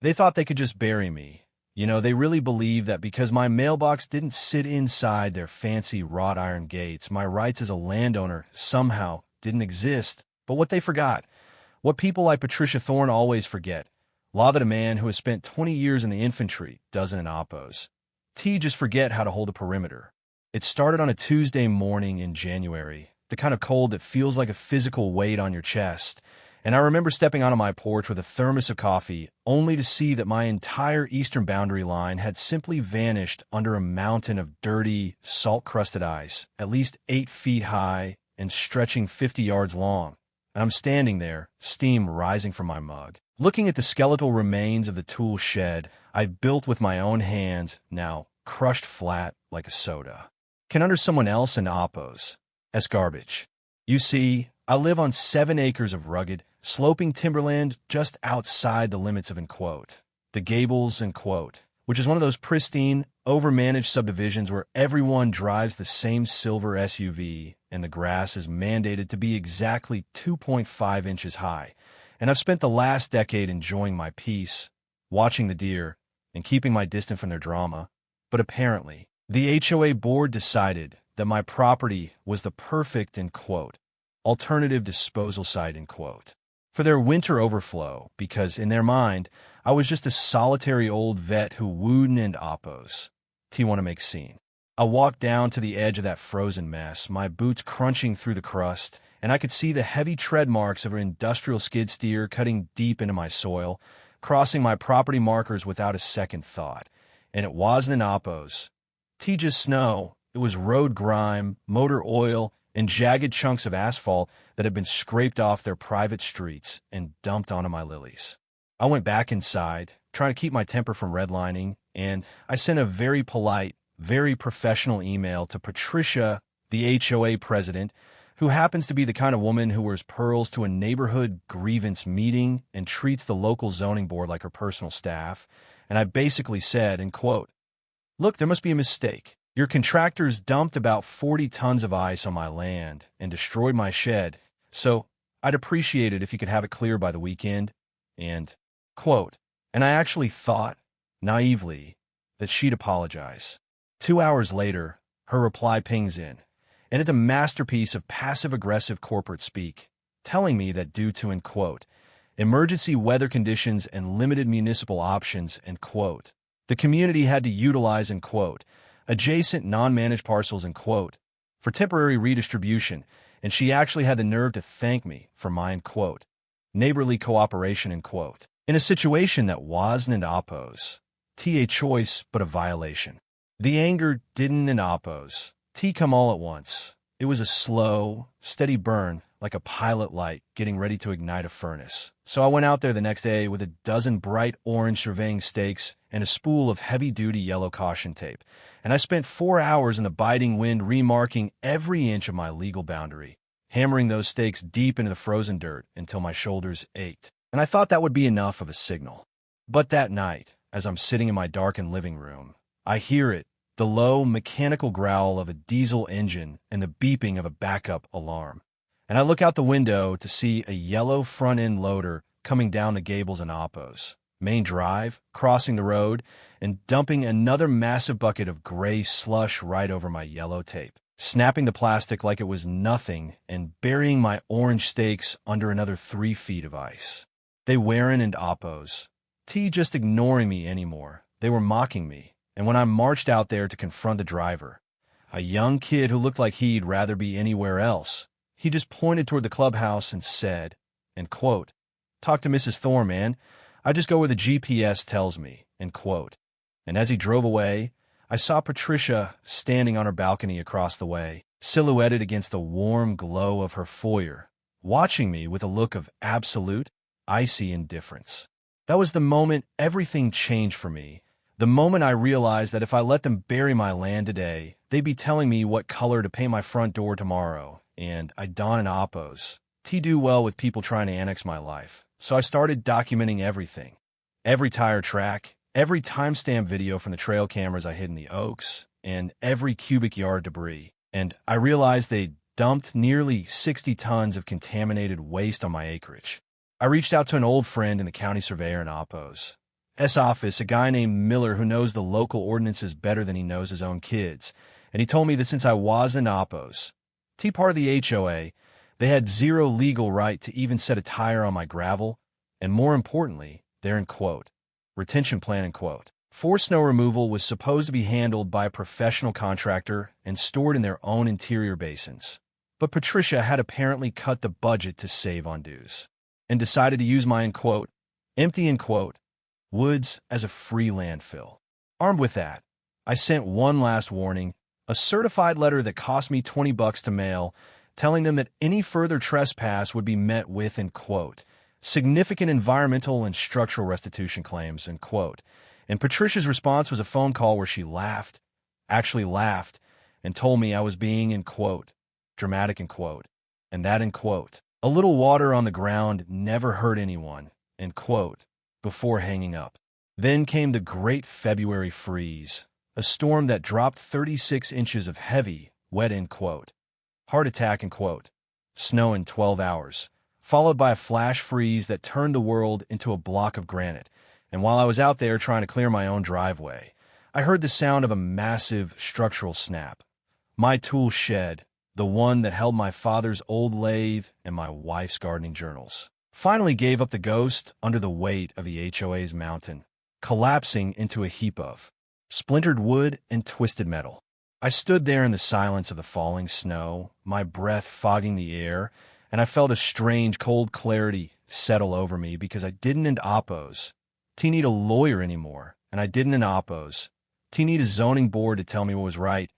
They thought they could just bury me. They really believed that because my mailbox didn't sit inside their fancy wrought iron gates, my rights as a landowner somehow didn't exist. But what they forgot, what people like Patricia Thorne always forget, law that a man who has spent 20 years in the infantry doesn't in oppos. T just forget how to hold a perimeter. It started on a Tuesday morning in January, the kind of cold that feels like a physical weight on your chest. And I remember stepping onto my porch with a thermos of coffee, only to see that my entire eastern boundary line had simply vanished under a mountain of dirty, salt-crusted ice, at least 8 feet high and stretching 50 yards long. And I'm standing there, steam rising from my mug, looking at the skeletal remains of the tool shed I built with my own hands, now crushed flat like a soda. Can under someone else in oppos as garbage. You see, I live on 7 acres of rugged, sloping timberland just outside the limits of the Gables which is one of those pristine, overmanaged subdivisions where everyone drives the same silver SUV and the grass is mandated to be exactly 2.5 inches high. And I've spent the last decade enjoying my peace, watching the deer, and keeping my distance from their drama. But apparently, the HOA board decided that my property was the perfect, alternative disposal site, for their winter overflow, because in their mind, I was just a solitary old vet who wooed and oppos. T want to make scene. I walked down to the edge of that frozen mess, my boots crunching through the crust, and I could see the heavy tread marks of an industrial skid steer cutting deep into my soil, crossing my property markers without a second thought. And it wasn't an oppos. T just snow. It was road grime, motor oil, and jagged chunks of asphalt that had been scraped off their private streets and dumped onto my lilies. I went back inside, trying to keep my temper from redlining, and I sent a very polite, very professional email to Patricia, the HOA president, who happens to be the kind of woman who wears pearls to a neighborhood grievance meeting and treats the local zoning board like her personal staff. And I basically said, look, there must be a mistake. Your contractors dumped about 40 tons of ice on my land and destroyed my shed, so I'd appreciate it if you could have it clear by the weekend. And I actually thought, naively, that she'd apologize. 2 hours later, her reply pings in, and it's a masterpiece of passive-aggressive corporate speak, telling me that due to, emergency weather conditions and limited municipal options, the community had to utilize, adjacent non-managed parcels, for temporary redistribution, and she actually had the nerve to thank me for my, neighborly cooperation, in a situation that wasn't an oppos. T a choice, but a violation. The anger didn't in oppos. T come all at once. It was a slow, steady burn, like a pilot light getting ready to ignite a furnace. So I went out there the next day with a dozen bright orange surveying stakes and a spool of heavy-duty yellow caution tape, and I spent 4 hours in the biting wind remarking every inch of my legal boundary, hammering those stakes deep into the frozen dirt until my shoulders ached. And I thought that would be enough of a signal. But that night, as I'm sitting in my darkened living room, I hear it, the low, mechanical growl of a diesel engine and the beeping of a backup alarm. And I look out the window to see a yellow front-end loader coming down the Gables and oppos, main drive, crossing the road, and dumping another massive bucket of gray slush right over my yellow tape, snapping the plastic like it was nothing and burying my orange stakes under another 3 feet of ice. They weren't and oppos. T just ignoring me anymore. They were mocking me. And when I marched out there to confront the driver, a young kid who looked like he'd rather be anywhere else, he just pointed toward the clubhouse and said, talk to Mrs. Thorne, man. I just go where the GPS tells me, And as he drove away, I saw Patricia standing on her balcony across the way, silhouetted against the warm glow of her foyer, watching me with a look of absolute, icy indifference. That was the moment everything changed for me. The moment I realized that if I let them bury my land today, they'd be telling me what color to paint my front door tomorrow, and I'd don an oppos. T do well with people trying to annex my life, so I started documenting everything. Every tire track, every timestamp video from the trail cameras I hid in the oaks, and every cubic yard debris. And I realized they'd dumped nearly 60 tons of contaminated waste on my acreage. I reached out to an old friend in the county surveyor in oppos, office, a guy named Miller who knows the local ordinances better than he knows his own kids. And he told me that since I was an oppos, part of the HOA, they had zero legal right to even set a tire on my gravel, and more importantly, they're in quote, retention plan in quote. Forced snow removal was supposed to be handled by a professional contractor and stored in their own interior basins. But Patricia had apparently cut the budget to save on dues, and decided to use my in quote, empty in quote, woods as a free landfill. Armed with that, I sent one last warning, a certified letter that cost me $20 to mail, telling them that any further trespass would be met with, in quote, significant environmental and structural restitution claims, in quote. And Patricia's response was a phone call where she laughed, actually laughed, and told me I was being, in quote, dramatic, in quote, and that, in quote, a little water on the ground never hurt anyone, in quote, before hanging up. Then came the great February freeze, a storm that dropped 36 inches of heavy, wet, in quote, heart attack, in quote, snow in 12 hours, followed by a flash freeze that turned the world into a block of granite. And while I was out there trying to clear my own driveway, I heard the sound of a massive structural snap. My tool shed, the one that held my father's old lathe and my wife's gardening journals, finally gave up the ghost under the weight of the HOA's mountain, collapsing into a heap of splintered wood and twisted metal. I stood there in the silence of the falling snow, my breath fogging the air, and I felt a strange cold clarity settle over me because I didn't oppose need a lawyer anymore, and I didn't oppose need a zoning board to tell me what was right.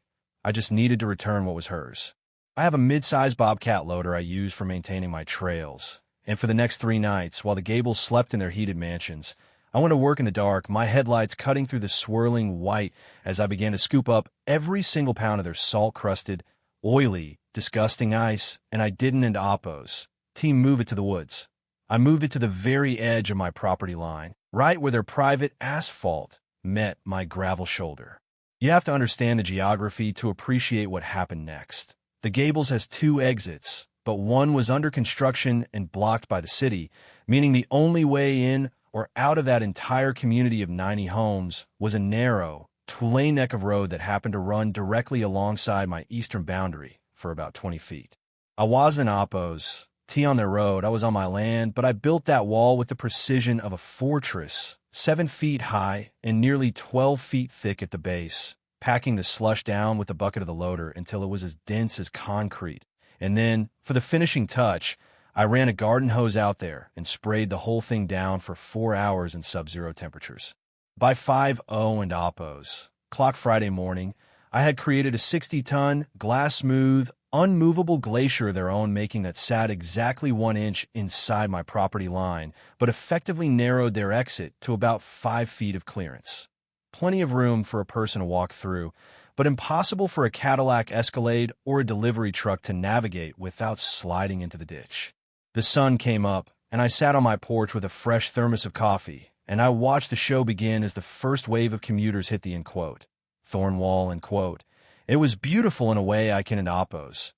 I just needed to return what was hers. I have a mid-sized bobcat loader I use for maintaining my trails, and for the next 3 nights, while the Gables slept in their heated mansions, I went to work in the dark, my headlights cutting through the swirling white as I began to scoop up every single pound of their salt-crusted, oily, disgusting ice, and I didn't oppose move it to the woods. I moved it to the very edge of my property line, right where their private asphalt met my gravel shoulder. You have to understand the geography to appreciate what happened next. The Gables has 2 exits, but one was under construction and blocked by the city, meaning the only way in or out of that entire community of 90 homes was a narrow, 2-lane neck of road that happened to run directly alongside my eastern boundary for about 20 feet. I wasn't oppos on their road, I was on my land, but I built that wall with the precision of a fortress, 7 feet high and nearly 12 feet thick at the base, packing the slush down with the bucket of the loader until it was as dense as concrete. And then, for the finishing touch, I ran a garden hose out there and sprayed the whole thing down for 4 hours in sub-zero temperatures. By 5:00 and oppos, clock Friday morning, I had created a 60-ton, glass-smooth, unmovable glacier of their own, making that sat exactly 1 inch inside my property line, but effectively narrowed their exit to about 5 feet of clearance. Plenty of room for a person to walk through, but impossible for a Cadillac Escalade or a delivery truck to navigate without sliding into the ditch. The sun came up, and I sat on my porch with a fresh thermos of coffee, and I watched the show begin as the first wave of commuters hit the, in quote, thorn wall, in quote. It was beautiful in a way I can oppose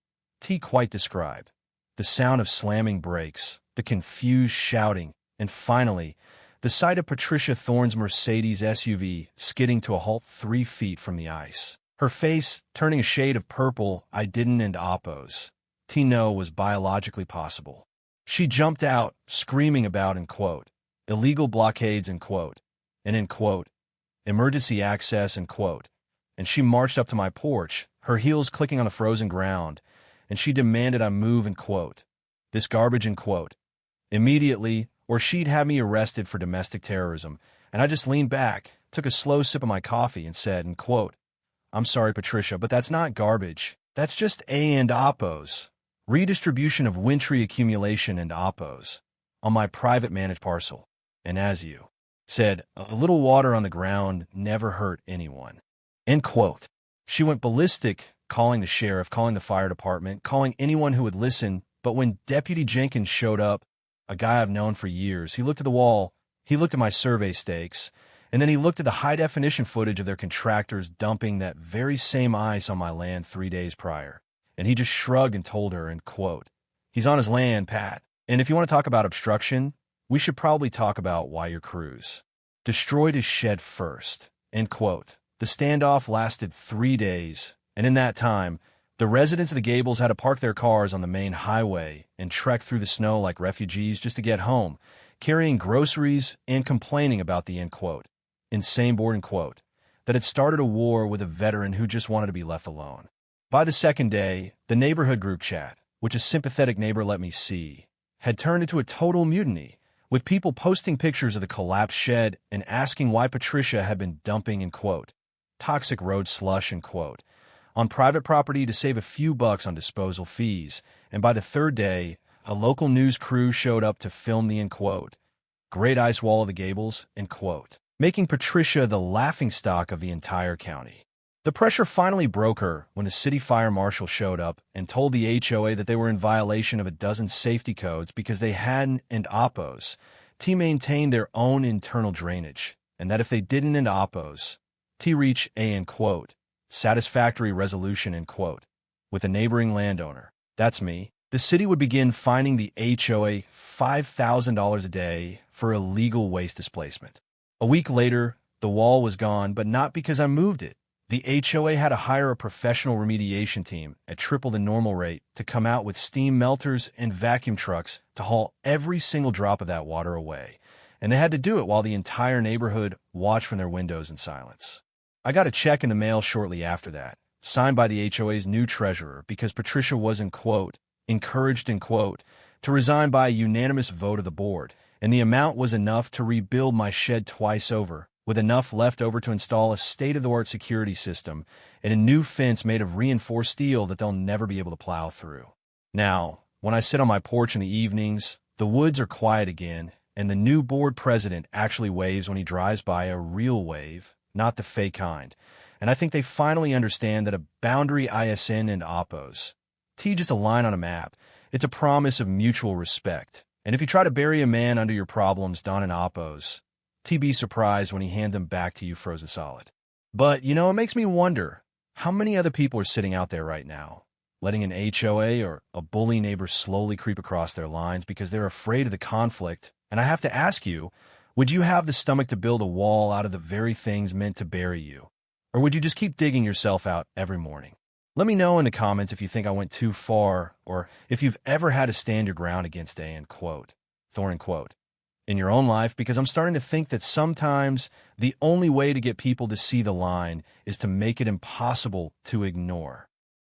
quite describe. The sound of slamming brakes, the confused shouting, and finally, the sight of Patricia Thorne's Mercedes SUV skidding to a halt 3 feet from the ice. Her face turning a shade of purple I didn't oppose know was biologically possible. She jumped out, screaming about, in quote, illegal blockades, in quote, and, in quote, emergency access, in quote. And she marched up to my porch, her heels clicking on the frozen ground, and she demanded I move, in quote, this garbage, in quote, immediately, or she'd have me arrested for domestic terrorism. And I just leaned back, took a slow sip of my coffee, and said, in quote, I'm sorry, Patricia, but that's not garbage. That's just oppos. Redistribution of wintry accumulation and oppos on my private managed parcel. And as you said, a little water on the ground never hurt anyone. End quote. She went ballistic, calling the sheriff, calling the fire department, calling anyone who would listen. But when Deputy Jenkins showed up, a guy I've known for years, he looked at the wall, he looked at my survey stakes, and then he looked at the high-definition footage of their contractors dumping that very same ice on my land 3 days prior. And he just shrugged and told her, and quote, he's on his land, Pat. And if you want to talk about obstruction, we should probably talk about why your crews destroyed his shed first, end quote. The standoff lasted 3 days, and in that time, the residents of the Gables had to park their cars on the main highway and trek through the snow like refugees just to get home, carrying groceries and complaining about the, end quote, insane board, end quote, that had started a war with a veteran who just wanted to be left alone. By the second day, the neighborhood group chat, which a sympathetic neighbor let me see, had turned into a total mutiny, with people posting pictures of the collapsed shed and asking why Patricia had been dumping, end quote, toxic road slush, end quote, on private property to save a few bucks on disposal fees. And by the third day, a local news crew showed up to film the, end quote, Great Ice Wall of the Gables, end quote, making Patricia the laughingstock of the entire county. The pressure finally broke her when the city fire marshal showed up and told the HOA that they were in violation of a dozen safety codes because they hadn't and oppos to maintain their own internal drainage, and that if they didn't and oppos to reach a, end quote, satisfactory resolution, end quote, with a neighboring landowner, that's me, the city would begin fining the HOA $5,000 a day for illegal waste displacement. A week later, the wall was gone, but not because I moved it. The HOA had to hire a professional remediation team at triple the normal rate to come out with steam melters and vacuum trucks to haul every single drop of that water away. And they had to do it while the entire neighborhood watched from their windows in silence. I got a check in the mail shortly after that, signed by the HOA's new treasurer because Patricia was, end quote, encouraged, end quote, to resign by a unanimous vote of the board, and the amount was enough to rebuild my shed twice over, with enough left over to install a state-of-the-art security system and a new fence made of reinforced steel that they'll never be able to plow through. Now, when I sit on my porch in the evenings, the woods are quiet again, and the new board president actually waves when he drives by, a real wave, not the fake kind. And I think they finally understand that a boundary ISN and oppos, T just a line on a map, it's a promise of mutual respect. And if you try to bury a man under your problems, don and oppos, T be surprised when he hand them back to you frozen solid. But, it makes me wonder, how many other people are sitting out there right now, letting an HOA or a bully neighbor slowly creep across their lines because they're afraid of the conflict? And I have to ask you, would you have the stomach to build a wall out of the very things meant to bury you? Or would you just keep digging yourself out every morning? Let me know in the comments if you think I went too far, or if you've ever had to stand your ground against a, end quote, thorn, end quote, in your own life, because I'm starting to think that sometimes the only way to get people to see the line is to make it impossible to ignore.